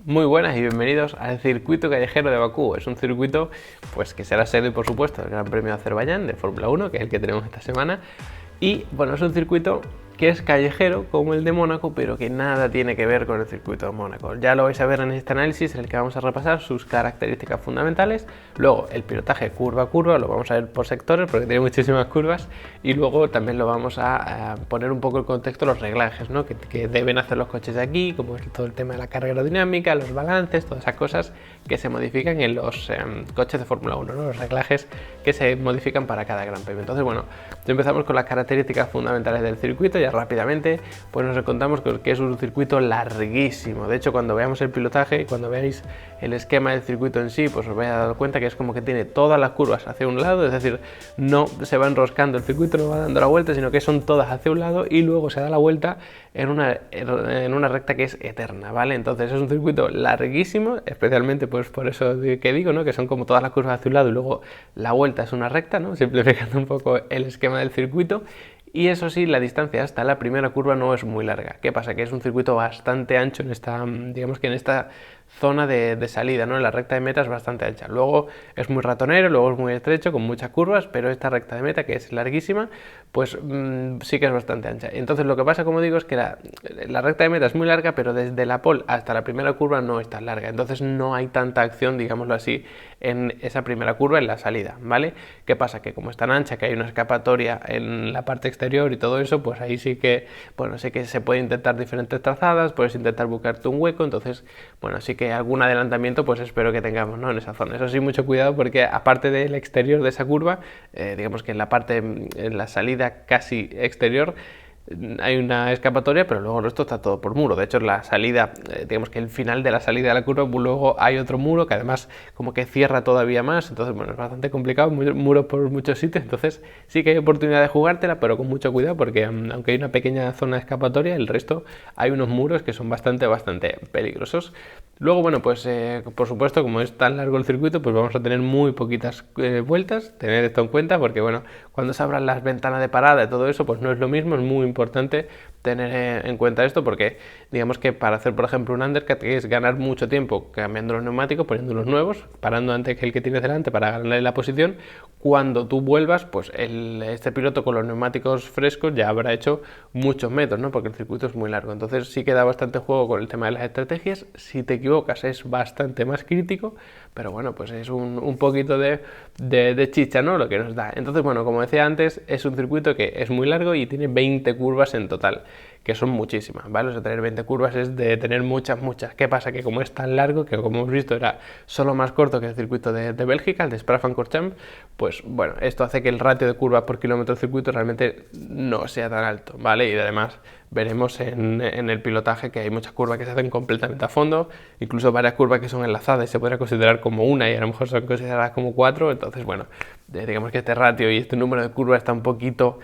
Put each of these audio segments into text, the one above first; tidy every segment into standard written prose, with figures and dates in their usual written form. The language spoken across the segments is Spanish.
Muy buenas y bienvenidos al circuito callejero de Bakú. Es un circuito pues, que será sede, por supuesto, del Gran Premio de Azerbaiyán de Fórmula 1, que es el que tenemos esta semana. Y bueno, es un circuito que es callejero como el de Mónaco, pero que nada tiene que ver con el circuito de Mónaco. Ya lo vais a ver en este análisis en el que vamos a repasar sus características fundamentales. Luego el pilotaje curva a curva, lo vamos a ver por sectores porque tiene muchísimas curvas. Y luego también lo vamos a poner un poco en contexto los reglajes, ¿no? que deben hacer los coches de aquí, como es todo el tema de la carga aerodinámica, los balances, todas esas cosas que se modifican en los coches de Fórmula 1, ¿no? Los reglajes que se modifican para cada Gran Premio. Entonces, bueno, empezamos con las características fundamentales del circuito. Ya rápidamente pues nos encontramos con que es un circuito larguísimo. De hecho, cuando veamos el pilotaje y cuando veáis el esquema del circuito en sí, pues os vais a dar cuenta que es como que tiene todas las curvas hacia un lado, es decir, no se va enroscando el circuito, no va dando la vuelta, sino que son todas hacia un lado y luego se da la vuelta en una recta que es eterna, ¿vale? Entonces es un circuito larguísimo, especialmente pues por eso que digo, ¿no? Que son como todas las curvas hacia un lado y luego la vuelta es una recta, ¿no? Simplificando un poco el esquema del circuito. Y eso sí, la distancia hasta la primera curva no es muy larga. ¿Qué pasa? Que es un circuito bastante ancho en esta, digamos que en esta zona de salida, ¿no? En la recta de meta es bastante ancha. Luego es muy ratonero, luego es muy estrecho, con muchas curvas, pero esta recta de meta, que es larguísima, pues sí que es bastante ancha. Entonces lo que pasa, como digo, es que la recta de meta es muy larga, pero desde la pole hasta la primera curva no es tan larga. Entonces no hay tanta acción, digámoslo así, en esa primera curva, en la salida, ¿vale? ¿Qué pasa? Que como es tan ancha, que hay una escapatoria en la parte exterior y todo eso, pues ahí sí que, bueno, sí que se puede intentar diferentes trazadas, puedes intentar buscarte un hueco, entonces, bueno, sí que algún adelantamiento pues espero que tengamos, ¿no? En esa zona. Eso sí, mucho cuidado porque aparte del exterior de esa curva, digamos que en la parte, en la salida casi exterior, hay una escapatoria, pero luego el resto está todo por muro. De hecho, la salida, digamos que el final de la salida de la curva, luego hay otro muro que además como que cierra todavía más. Entonces, bueno, es bastante complicado, muros por muchos sitios. Entonces, sí que hay oportunidad de jugártela, pero con mucho cuidado porque aunque hay una pequeña zona de escapatoria, el resto hay unos muros que son bastante peligrosos. Luego, bueno, pues por supuesto, como es tan largo el circuito, pues vamos a tener muy poquitas vueltas. Tener esto en cuenta porque, bueno, cuando se abran las ventanas de parada y todo eso, pues no es lo mismo, es muy importante tener en cuenta esto porque digamos que para hacer por ejemplo un undercut es ganar mucho tiempo cambiando los neumáticos, poniendo los nuevos, parando antes que el que tienes delante para ganarle la posición. Cuando tú vuelvas, pues este piloto con los neumáticos frescos ya habrá hecho muchos metros, ¿no? Porque el circuito es muy largo. Entonces sí que da bastante juego con el tema de las estrategias. Si te equivocas es bastante más crítico, pero bueno, pues es un poquito de chicha, ¿no? Lo que nos da. Entonces, bueno, como decía antes, es un circuito que es muy largo y tiene 20 curvas en total, que son muchísimas, ¿vale? O sea, tener 20 curvas es de tener muchas. ¿Qué pasa? Que como es tan largo, que como hemos visto era solo más corto que el circuito de Bélgica, el de Spa-Francorchamps, pues bueno, esto hace que el ratio de curvas por kilómetro de circuito realmente no sea tan alto, ¿vale? Y además veremos en el pilotaje que hay muchas curvas que se hacen completamente a fondo, incluso varias curvas que son enlazadas y se podría considerar como una y a lo mejor son consideradas como 4, entonces bueno, digamos que este ratio y este número de curvas está un poquito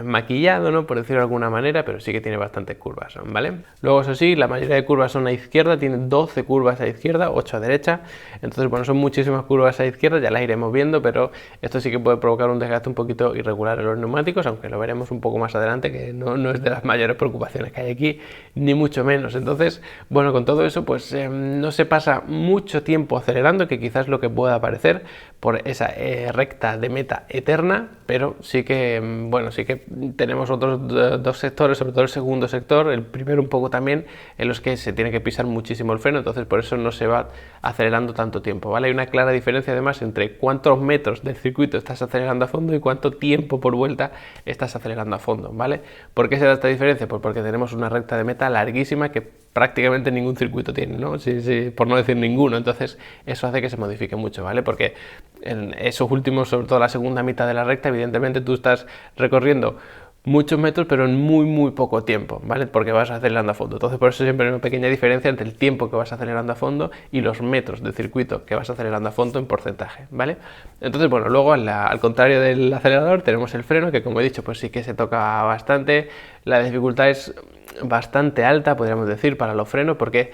maquillado, ¿no? Por decirlo de alguna manera, pero sí que tiene bastantes curvas, ¿vale? Luego, eso sí, la mayoría de curvas son a izquierda, tiene 12 curvas a izquierda, 8 a derecha, entonces, bueno, son muchísimas curvas a izquierda, ya las iremos viendo, pero esto sí que puede provocar un desgaste un poquito irregular en los neumáticos, aunque lo veremos un poco más adelante, que no es de las mayores preocupaciones que hay aquí, ni mucho menos. Entonces, bueno, con todo eso, pues no se pasa mucho tiempo acelerando, que quizás lo que pueda parecer por esa recta de meta eterna, pero sí que, bueno, sí que tenemos otros dos sectores, sobre todo el segundo sector, el primero un poco también, en los que se tiene que pisar muchísimo el freno, entonces por eso no se va acelerando tanto tiempo, ¿vale? Hay una clara diferencia además entre cuántos metros del circuito estás acelerando a fondo y cuánto tiempo por vuelta estás acelerando a fondo, ¿vale? ¿Por qué se da esta diferencia? Pues porque tenemos una recta de meta larguísima que prácticamente ningún circuito tiene, ¿no? Sí, por no decir ninguno, entonces eso hace que se modifique mucho, ¿vale? Porque en esos últimos, sobre todo la segunda mitad de la recta, evidentemente tú estás recorriendo muchos metros, pero en muy poco tiempo, ¿vale? Porque vas acelerando a fondo. Entonces, por eso siempre hay una pequeña diferencia entre el tiempo que vas acelerando a fondo y los metros de circuito que vas acelerando a fondo en porcentaje, ¿vale? Entonces, bueno, luego al contrario del acelerador tenemos el freno, que como he dicho, pues sí que se toca bastante. La dificultad es bastante alta, podríamos decir, para los frenos, porque,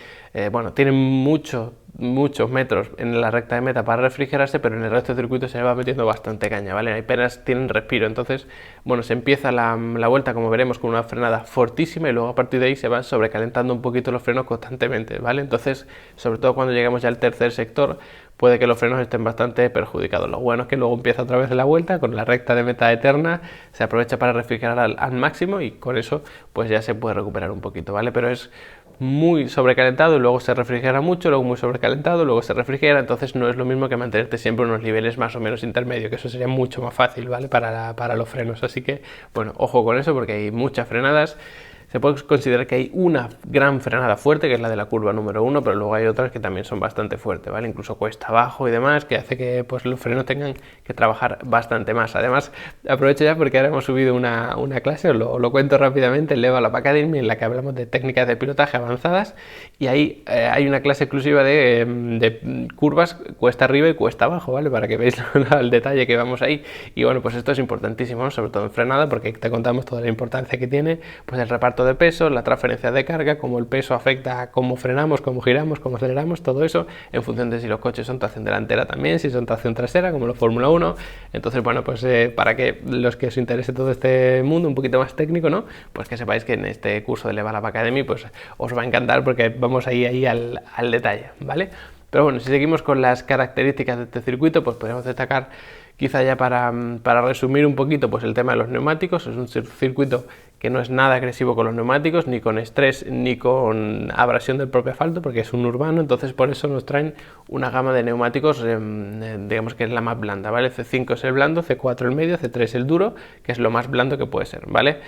bueno, tienen mucho muchos metros en la recta de meta para refrigerarse, pero en el resto del circuito se va metiendo bastante caña, ¿vale? Apenas tienen respiro, entonces, bueno, se empieza la vuelta, como veremos, con una frenada fortísima y luego a partir de ahí se van sobrecalentando un poquito los frenos constantemente, ¿vale? Entonces, sobre todo cuando llegamos ya al tercer sector, puede que los frenos estén bastante perjudicados. Lo bueno es que luego empieza otra vez la vuelta con la recta de meta eterna, se aprovecha para refrigerar al máximo y con eso pues ya se puede recuperar un poquito, ¿vale? Pero es muy sobrecalentado y luego se refrigera mucho, luego muy sobrecalentado, luego se refrigera, entonces no es lo mismo que mantenerte siempre unos niveles más o menos intermedios, que eso sería mucho más fácil, ¿vale? Para los frenos, así que, bueno, ojo con eso porque hay muchas frenadas. Se puede considerar que hay una gran frenada fuerte, que es la de la curva número 1, pero luego hay otras que también son bastante fuertes, ¿vale? Incluso cuesta abajo y demás, que hace que pues, los frenos tengan que trabajar bastante más. Además, aprovecho ya porque ahora hemos subido una clase, os lo cuento rápidamente, en Level Up Academy, en la que hablamos de técnicas de pilotaje avanzadas, y ahí hay una clase exclusiva de curvas cuesta arriba y cuesta abajo, ¿vale? Para que veáis el detalle que vamos ahí. Y bueno, pues esto es importantísimo, ¿no? Sobre todo en frenada, porque te contamos toda la importancia que tiene, pues el reparto de peso, la transferencia de carga, cómo el peso afecta a cómo frenamos, cómo giramos, cómo aceleramos, todo eso en función de si los coches son tracción delantera también, si son tracción trasera, como los Fórmula 1. Entonces, bueno, pues para que los que os interese todo este mundo un poquito más técnico, ¿no? Pues que sepáis que en este curso de Level Up Academy pues os va a encantar porque vamos ahí al detalle, ¿vale? Pero bueno, si seguimos con las características de este circuito, pues podemos destacar quizá ya para resumir un poquito pues el tema de los neumáticos. Es un circuito que no es nada agresivo con los neumáticos, ni con estrés, ni con abrasión del propio asfalto, porque es un urbano, entonces por eso nos traen una gama de neumáticos, digamos que es la más blanda, ¿vale? C5 es el blando, C4 el medio, C3 el duro, que es lo más blando que puede ser, ¿vale?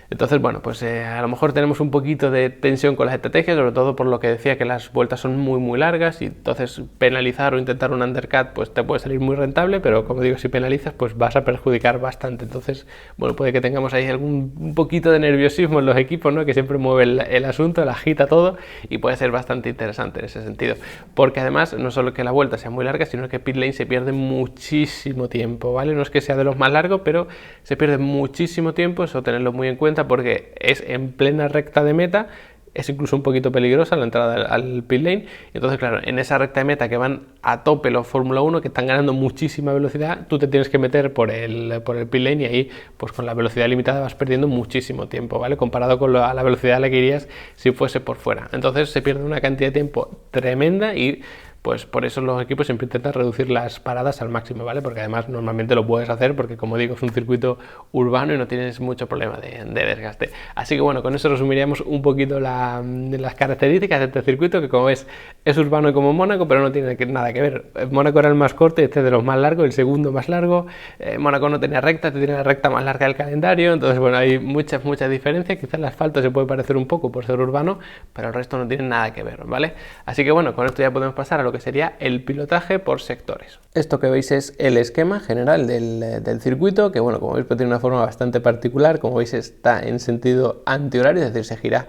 Entonces, bueno, pues a lo mejor tenemos un poquito de tensión con las estrategias, sobre todo por lo que decía que las vueltas son muy largas y entonces penalizar o intentar un undercut pues te puede salir muy rentable, pero como digo, si penalizas pues vas a perjudicar bastante. Entonces, bueno, puede que tengamos ahí un poquito de nerviosismo en los equipos, ¿no? Que siempre mueve el asunto, la agita todo y puede ser bastante interesante en ese sentido. Porque además, no solo que la vuelta sea muy larga, sino que pit lane se pierde muchísimo tiempo, ¿vale? No es que sea de los más largos, pero se pierde muchísimo tiempo, eso tenerlo muy en cuenta porque es en plena recta de meta, es incluso un poquito peligrosa la entrada al pit lane, y entonces claro, en esa recta de meta que van a tope los Fórmula 1, que están ganando muchísima velocidad, tú te tienes que meter por el pit lane y ahí pues con la velocidad limitada vas perdiendo muchísimo tiempo, ¿vale? Comparado con la velocidad a la que irías si fuese por fuera, entonces se pierde una cantidad de tiempo tremenda y pues por eso los equipos siempre intentan reducir las paradas al máximo, ¿vale? Porque además normalmente lo puedes hacer porque, como digo, es un circuito urbano y no tienes mucho problema de desgaste. Así que bueno, con eso resumiríamos un poquito las características de este circuito, que como ves es urbano como Mónaco, pero no tiene nada que ver. Mónaco era el más corto y este es de los más largos, el segundo más largo. Mónaco no tenía recta, este tiene la recta más larga del calendario, entonces bueno, hay muchas diferencias. Quizás el asfalto se puede parecer un poco por ser urbano, pero el resto no tiene nada que ver, ¿vale? Así que bueno, con esto ya podemos pasar a lo que sería el pilotaje por sectores. Esto que veis es el esquema general del circuito, que bueno, como veis pues tiene una forma bastante particular. Como veis está en sentido antihorario, es decir, se gira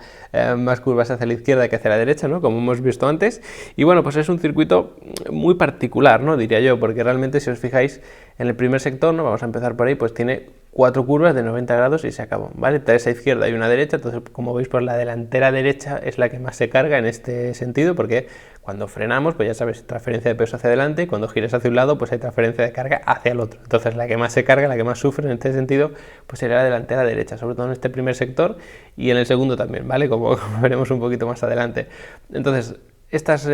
más curvas hacia la izquierda que hacia la derecha, ¿no? Como hemos visto antes. Y bueno, pues es un circuito muy particular, ¿no? Diría yo, porque realmente si os fijáis en el primer sector, ¿no? Vamos a empezar por ahí, pues tiene 4 curvas de 90 grados y se acabó, ¿vale? 3 a izquierda y una derecha, entonces como veis pues la delantera derecha es la que más se carga en este sentido, porque cuando frenamos pues ya sabes, transferencia de peso hacia adelante, y cuando giras hacia un lado pues hay transferencia de carga hacia el otro, entonces la que más se carga, la que más sufre en este sentido pues sería la delantera derecha, sobre todo en este primer sector y en el segundo también, ¿vale? Como veremos un poquito más adelante. Entonces estas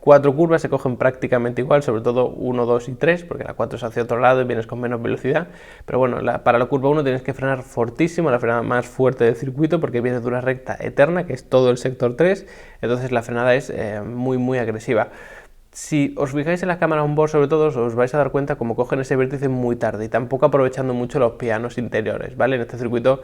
4 curvas se cogen prácticamente igual, sobre todo 1, 2 y 3, porque la 4 es hacia otro lado y vienes con menos velocidad, pero bueno, para la curva 1 tienes que frenar fortísimo, la frenada más fuerte del circuito, porque vienes de una recta eterna, que es todo el sector 3, entonces la frenada es muy agresiva. Si os fijáis en las cámaras on board, sobre todo, os vais a dar cuenta cómo cogen ese vértice muy tarde y tampoco aprovechando mucho los pianos interiores, ¿vale? En este circuito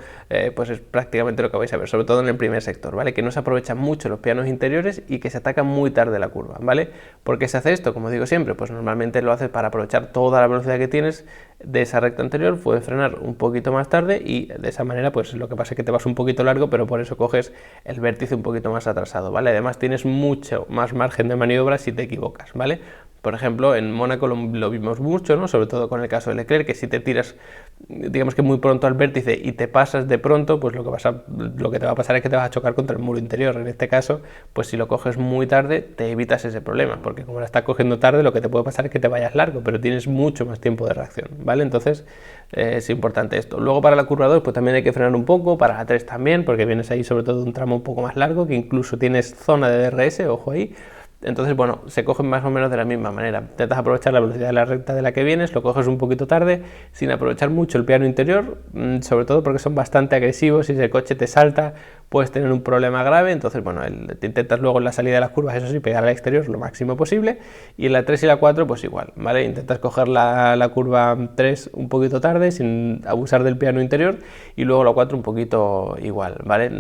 pues es prácticamente lo que vais a ver, sobre todo en el primer sector, ¿vale? Que no se aprovechan mucho los pianos interiores y que se atacan muy tarde la curva, ¿vale? ¿Por qué se hace esto? Como digo siempre, pues normalmente lo haces para aprovechar toda la velocidad que tienes de esa recta anterior, puedes frenar un poquito más tarde y de esa manera pues lo que pasa es que te vas un poquito largo, pero por eso coges el vértice un poquito más atrasado, ¿vale? Además tienes mucho más margen de maniobra si te equivocas, ¿vale? Por ejemplo, en Mónaco lo vimos mucho, ¿no? Sobre todo con el caso de Leclerc, que si te tiras, digamos que muy pronto al vértice y te pasas de pronto, pues lo que te va a pasar es que te vas a chocar contra el muro interior. En este caso, pues si lo coges muy tarde, te evitas ese problema, porque como la estás cogiendo tarde, lo que te puede pasar es que te vayas largo, pero tienes mucho más tiempo de reacción, ¿vale? Entonces, es importante esto. Luego para la curva 2, pues también hay que frenar un poco, para la 3 también, porque vienes ahí sobre todo un tramo un poco más largo, que incluso tienes zona de DRS, ojo ahí. Entonces, bueno, se cogen más o menos de la misma manera. Intentas aprovechar la velocidad de la recta de la que vienes, lo coges un poquito tarde, sin aprovechar mucho el piano interior, sobre todo porque son bastante agresivos y si el coche te salta puedes tener un problema grave. Entonces, bueno, te intentas luego en la salida de las curvas, eso sí, pegar al exterior lo máximo posible, y en la 3 y la 4 pues igual, ¿vale? Intentas coger la curva 3 un poquito tarde, sin abusar del piano interior, y luego la 4 un poquito igual, ¿vale?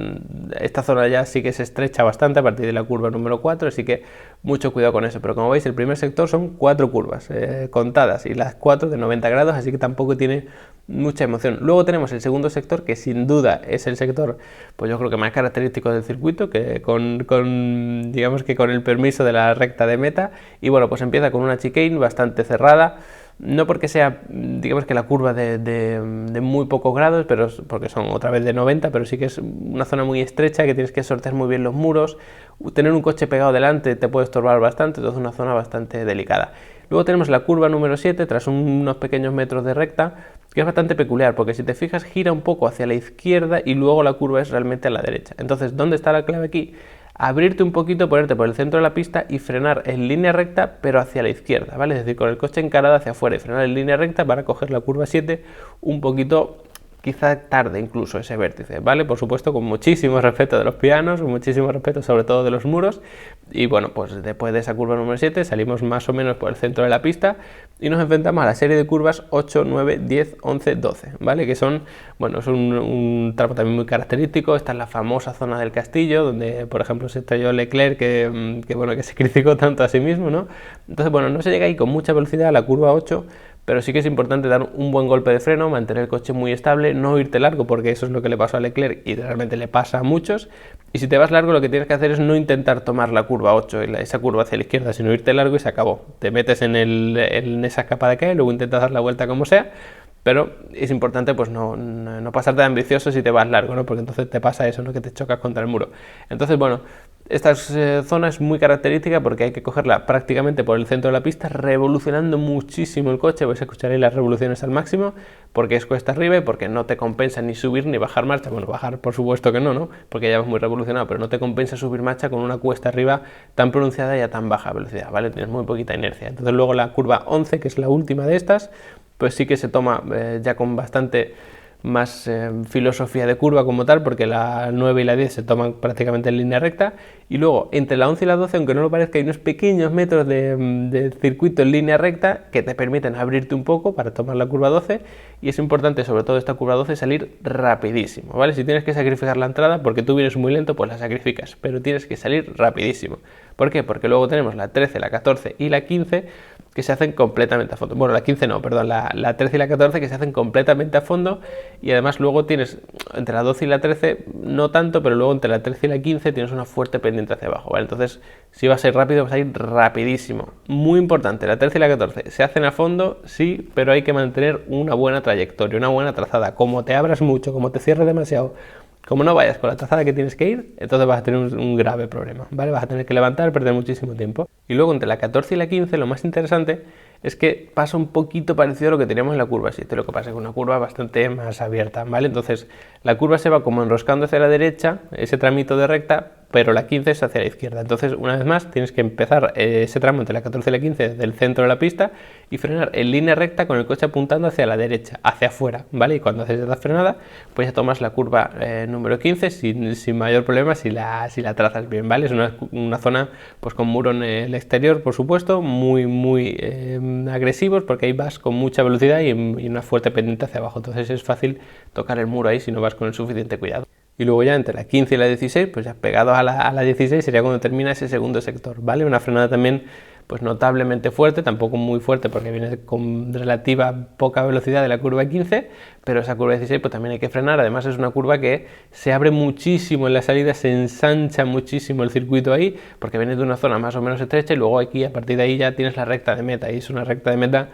Esta zona ya sí que se estrecha bastante a partir de la curva número 4, así que mucho cuidado con eso, pero como veis el primer sector son 4 curvas contadas y las 4 de 90 grados, así que tampoco tiene mucha emoción. Luego tenemos el segundo sector, que sin duda es el sector, pues yo creo que más característico del circuito, que digamos que con el permiso de la recta de meta, y bueno, pues empieza con una chicane bastante cerrada, no porque sea, digamos que la curva de muy pocos grados, pero porque son otra vez de 90, pero sí que es una zona muy estrecha, que tienes que sortear muy bien los muros, tener un coche pegado delante te puede estorbar bastante, entonces es una zona bastante delicada. Luego tenemos la curva número 7, tras unos pequeños metros de recta, que es bastante peculiar, porque si te fijas gira un poco hacia la izquierda y luego la curva es realmente a la derecha. Entonces, ¿dónde está la clave aquí? Abrirte un poquito, ponerte por el centro de la pista y frenar en línea recta, pero hacia la izquierda, ¿vale? Es decir, con el coche encarado hacia afuera y frenar en línea recta para coger la curva 7 un poquito, quizá tarde incluso ese vértice, ¿vale? Por supuesto, con muchísimo respeto de los pianos, con muchísimo respeto sobre todo de los muros, y bueno, pues después de esa curva número 7 salimos más o menos por el centro de la pista y nos enfrentamos a la serie de curvas 8, 9, 10, 11, 12, ¿vale? Que son, bueno, es un tramo también muy característico. Esta es la famosa zona del Castillo, donde, por ejemplo, se estrelló Leclerc, que se criticó tanto a sí mismo, ¿no? Entonces, bueno, no se llega ahí con mucha velocidad a la curva 8, pero sí que es importante dar un buen golpe de freno, mantener el coche muy estable, no irte largo, porque eso es lo que le pasó a Leclerc y realmente le pasa a muchos. Y si te vas largo, lo que tienes que hacer es no intentar tomar la curva 8, esa curva hacia la izquierda, sino irte largo y se acabó. Te metes en esa capa de calle, luego intentas dar la vuelta como sea, pero es importante pues no pasarte de ambicioso si te vas largo, ¿no? Porque entonces te pasa eso, ¿no? Que te chocas contra el muro. Entonces, bueno, esta zona es muy característica porque hay que cogerla prácticamente por el centro de la pista, revolucionando muchísimo el coche. Vais a escuchar ahí las revoluciones al máximo, porque es cuesta arriba y porque no te compensa ni subir ni bajar marcha. Bueno, bajar por supuesto que no, porque ya vas muy revolucionado, pero no te compensa subir marcha con una cuesta arriba tan pronunciada y a tan baja velocidad, ¿vale? Tienes muy poquita inercia. Entonces luego la curva 11, que es la última de estas, pues sí que se toma ya con bastante más filosofía de curva como tal, porque la 9 y la 10 se toman prácticamente en línea recta, y luego entre la 11 y la 12, aunque no lo parezca, hay unos pequeños metros de circuito en línea recta que te permiten abrirte un poco para tomar la curva 12, y es importante, sobre todo esta curva 12, salir rapidísimo, ¿vale? Si tienes que sacrificar la entrada porque tú vienes muy lento, pues la sacrificas, pero tienes que salir rapidísimo. ¿Por qué? Porque luego tenemos la 13, la 14 y la 15 que se hacen completamente a fondo. Bueno, la 15 no, perdón, la 13 y la 14 que se hacen completamente a fondo, y además luego tienes entre la 12 y la 13 no tanto, pero luego entre la 13 y la 15 tienes una fuerte pendiente hacia abajo, ¿vale? Entonces, si vas a ir rápido, vas a ir rapidísimo. Muy importante, la 13 y la 14 se hacen a fondo, sí, pero hay que mantener una buena trayectoria, una buena trazada. Como te abras mucho, como te cierres demasiado, como no vayas con la trazada que tienes que ir, entonces vas a tener un grave problema, ¿vale? Vas a tener que levantar, perder muchísimo tiempo. Y luego entre la 14 y la 15 lo más interesante es que pasa un poquito parecido a lo que teníamos en la curva 7, lo que pasa es que una curva bastante más abierta, ¿vale? Entonces la curva se va como enroscando hacia la derecha, ese tramito de recta, pero la 15 es hacia la izquierda. Entonces, una vez más, tienes que empezar ese tramo entre la 14 y la 15 desde el centro de la pista y frenar en línea recta con el coche apuntando hacia la derecha, hacia afuera, ¿vale? Y cuando haces esa frenada, pues ya tomas la curva número 15 sin mayor problema si la trazas bien, ¿vale? Es una zona pues con muro en el exterior, por supuesto, muy agresivos, porque ahí vas con mucha velocidad y una fuerte pendiente hacia abajo. Entonces es fácil tocar el muro ahí si no vas con el suficiente cuidado. Y luego ya entre la 15 y la 16, pues ya pegados a la 16 sería cuando termina ese segundo sector, ¿vale? Una frenada también pues notablemente fuerte, tampoco muy fuerte porque viene con relativa poca velocidad de la curva 15, pero esa curva 16 pues también hay que frenar. Además es una curva que se abre muchísimo en la salida, se ensancha muchísimo el circuito ahí, porque viene de una zona más o menos estrecha y luego aquí a partir de ahí ya tienes la recta de meta, y es una recta de meta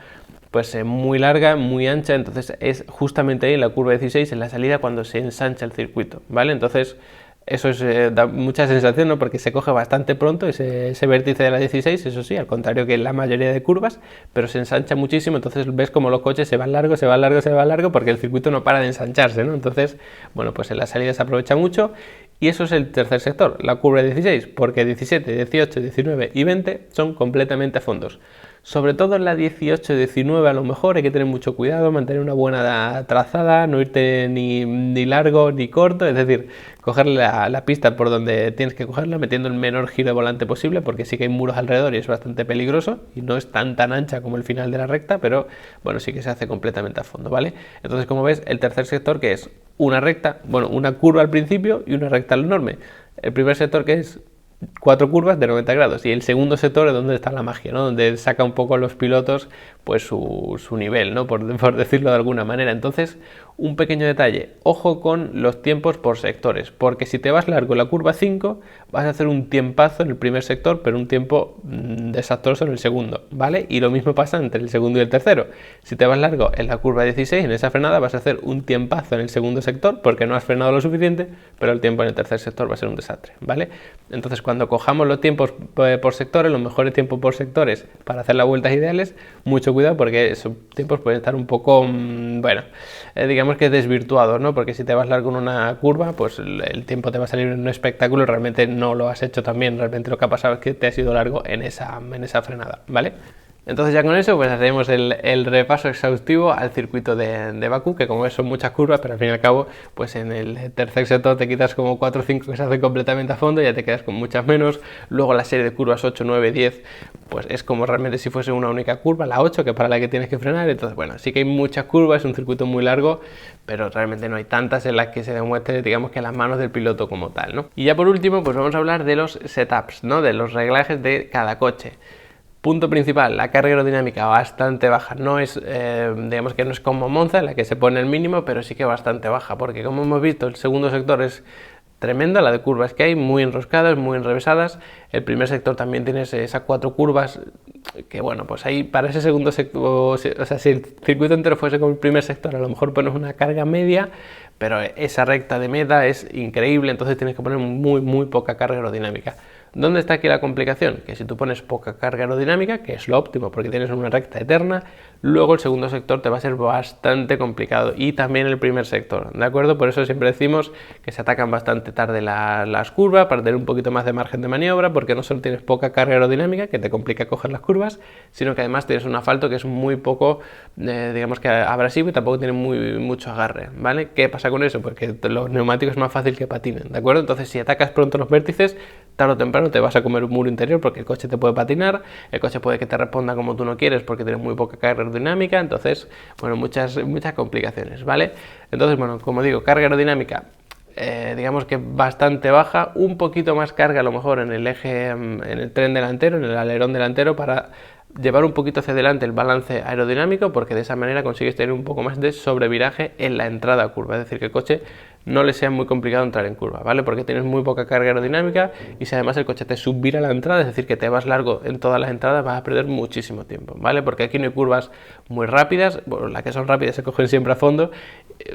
pues muy larga, muy ancha, entonces es justamente ahí en la curva 16, en la salida, cuando se ensancha el circuito, ¿vale? Entonces eso da mucha sensación, ¿no? Porque se coge bastante pronto ese vértice de la 16, eso sí, al contrario que en la mayoría de curvas, pero se ensancha muchísimo, entonces ves como los coches se van largo, se van largo, se van largo, porque el circuito no para de ensancharse, ¿no? Entonces, bueno, pues en la salida se aprovecha mucho, y eso es el tercer sector, la curva 16, porque 17, 18, 19 y 20 son completamente a fondos. Sobre todo en la 18-19 a lo mejor hay que tener mucho cuidado, mantener una buena trazada, no irte ni largo ni corto, es decir, coger la pista por donde tienes que cogerla, metiendo el menor giro de volante posible, porque sí que hay muros alrededor y es bastante peligroso, y no es tan ancha como el final de la recta, pero bueno, sí que se hace completamente a fondo, ¿vale? Entonces, como ves, el tercer sector, que es una recta, bueno, una curva al principio y una recta al enorme. El primer sector, que es 4 curvas de 90 grados, y el segundo sector es donde está la magia, ¿no? Donde saca un poco a los pilotos pues su nivel, ¿no? Por decirlo de alguna manera. Entonces, un pequeño detalle, ojo con los tiempos por sectores, porque si te vas largo en la curva 5 vas a hacer un tiempazo en el primer sector, pero un tiempo desastroso en el segundo, ¿vale? Y lo mismo pasa entre el segundo y el tercero. Si te vas largo en la curva 16, en esa frenada vas a hacer un tiempazo en el segundo sector porque no has frenado lo suficiente, pero el tiempo en el tercer sector va a ser un desastre, ¿vale? Entonces, cuando cojamos los tiempos por sectores, los mejores tiempos por sectores para hacer las vueltas ideales, mucho cuidado, porque esos tiempos pueden estar un poco, bueno, digamos que desvirtuados, ¿no? Porque si te vas largo en una curva, pues el tiempo te va a salir en un espectáculo y realmente no lo has hecho tan bien. Realmente lo que ha pasado es que te has ido largo en esa frenada, ¿vale? Entonces ya con eso pues haremos el repaso exhaustivo al circuito de Bakú, que como ves son muchas curvas, pero al fin y al cabo pues en el tercer sector te quitas como 4 o 5 que se hacen completamente a fondo y ya te quedas con muchas menos. Luego la serie de curvas 8, 9, 10 pues es como realmente si fuese una única curva, la 8 que es para la que tienes que frenar. Entonces bueno, sí que hay muchas curvas, es un circuito muy largo, pero realmente no hay tantas en las que se demuestre, digamos, que las manos del piloto como tal, ¿no? Y ya por último pues vamos a hablar de los setups, ¿no? De los reglajes de cada coche. Punto principal, la carga aerodinámica bastante baja. No es, digamos que no es como Monza, en la que se pone el mínimo, pero sí que bastante baja, porque como hemos visto, el segundo sector es tremenda, la de curvas que hay, muy enroscadas, muy enrevesadas. El primer sector también tienes esas 4 curvas que, bueno, pues ahí para ese segundo sector, o sea, si el circuito entero fuese como el primer sector, a lo mejor pones una carga media, pero esa recta de meta es increíble, entonces tienes que poner muy poca carga aerodinámica. ¿Dónde está aquí la complicación? Que si tú pones poca carga aerodinámica, que es lo óptimo porque tienes una recta eterna, luego el segundo sector te va a ser bastante complicado, y también el primer sector, ¿de acuerdo? Por eso siempre decimos que se atacan bastante tarde las curvas, para tener un poquito más de margen de maniobra, porque no solo tienes poca carga aerodinámica, que te complica coger las curvas, sino que además tienes un asfalto que es muy poco, digamos que abrasivo, y tampoco tiene mucho agarre, ¿vale? ¿Qué pasa con eso? Porque los neumáticos es más fácil que patinen, ¿de acuerdo? Entonces si atacas pronto los vértices, tarde o temprano te vas a comer un muro interior, porque el coche te puede patinar, el coche puede que te responda como tú no quieres porque tienes muy poca carga aerodinámica. Entonces, bueno, muchas complicaciones, ¿vale? Entonces, bueno, como digo, carga aerodinámica digamos que bastante baja, un poquito más carga a lo mejor en el eje, en el tren delantero, en el alerón delantero, para llevar un poquito hacia adelante el balance aerodinámico, porque de esa manera consigues tener un poco más de sobreviraje en la entrada a curva, es decir, que el coche no le sea muy complicado entrar en curva, ¿vale? Porque tienes muy poca carga aerodinámica, y si además el coche te subvira la entrada, es decir, que te vas largo en todas las entradas, vas a perder muchísimo tiempo, ¿vale? Porque aquí no hay curvas muy rápidas, bueno, las que son rápidas se cogen siempre a fondo,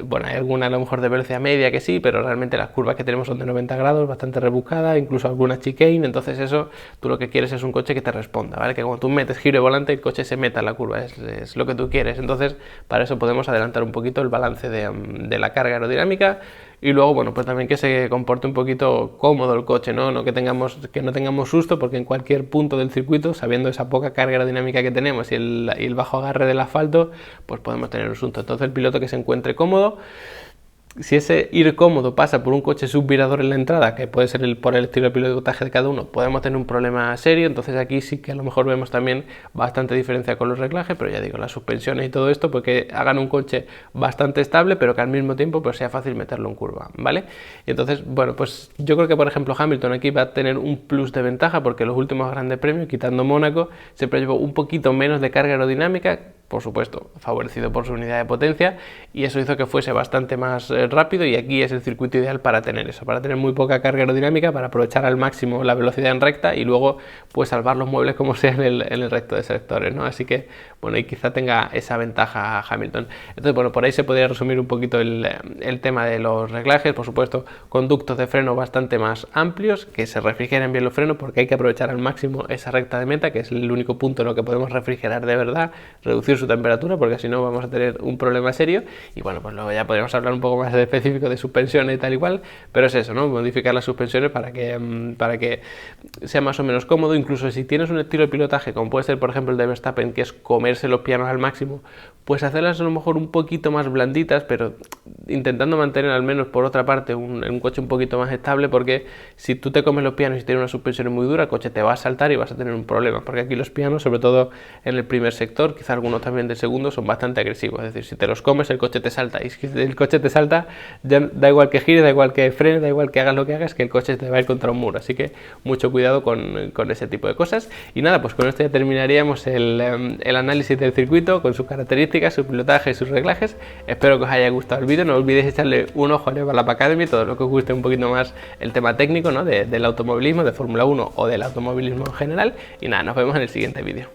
bueno, hay alguna a lo mejor de velocidad media que sí, pero realmente las curvas que tenemos son de 90 grados, bastante rebuscadas, incluso algunas chicane, entonces eso, tú lo que quieres es un coche que te responda, ¿vale? Que cuando tú metes giro de volante, el coche se meta en la curva, es lo que tú quieres. Entonces, para eso podemos adelantar un poquito el balance de la carga aerodinámica, y luego, bueno, pues también que se comporte un poquito cómodo el coche, ¿no? Que no tengamos susto, porque en cualquier punto del circuito, sabiendo esa poca carga aerodinámica que tenemos y el bajo agarre del asfalto, pues podemos tener un susto. Entonces el piloto que se encuentre cómodo, si ese ir cómodo pasa por un coche subvirador en la entrada, que puede ser por el estilo de pilotaje de cada uno, podemos tener un problema serio. Entonces aquí sí que a lo mejor vemos también bastante diferencia con los reglajes, pero ya digo, las suspensiones y todo esto, porque hagan un coche bastante estable, pero que al mismo tiempo pues sea fácil meterlo en curva, ¿vale? Y entonces, bueno, pues yo creo que por ejemplo Hamilton aquí va a tener un plus de ventaja, porque los últimos grandes premios, quitando Mónaco, siempre llevó un poquito menos de carga aerodinámica, por supuesto, favorecido por su unidad de potencia, y eso hizo que fuese bastante más rápido, y aquí es el circuito ideal para tener eso, para tener muy poca carga aerodinámica, para aprovechar al máximo la velocidad en recta y luego pues salvar los muebles como sea en el resto de sectores, ¿no? Así que, bueno, y quizá tenga esa ventaja Hamilton. Entonces, bueno, por ahí se podría resumir un poquito el tema de los reglajes. Por supuesto, conductos de freno bastante más amplios, que se refrigeren bien los frenos, porque hay que aprovechar al máximo esa recta de meta, que es el único punto en lo que podemos refrigerar de verdad, reducir su temperatura, porque si no vamos a tener un problema serio. Y bueno, pues luego ya podríamos hablar un poco más de específico de suspensiones y tal y cual, pero es eso, ¿no? Modificar las suspensiones para que sea más o menos cómodo. Incluso si tienes un estilo de pilotaje como puede ser por ejemplo el de Verstappen, que es comerse los pianos al máximo, pues hacerlas a lo mejor un poquito más blanditas, pero intentando mantener al menos por otra parte un coche un poquito más estable, porque si tú te comes los pianos y tienes una suspensión muy dura, el coche te va a saltar y vas a tener un problema, porque aquí los pianos, sobre todo en el primer sector, quizá algunos también del segundo, son bastante agresivos. Es decir, si te los comes el coche te salta, y si el coche te salta, ya da igual que gires, da igual que frenes, da igual que hagas lo que hagas, que el coche te va a ir contra un muro. Así que mucho cuidado con ese tipo de cosas. Y nada, pues con esto ya terminaríamos el análisis del circuito, con sus características, su pilotaje y sus reglajes. Espero que os haya gustado el vídeo. No olvidéis echarle un ojo a Level Up Academy, todo lo que os guste un poquito más el tema técnico, ¿no? del automovilismo, de Fórmula 1 o del automovilismo en general. Y nada, nos vemos en el siguiente vídeo.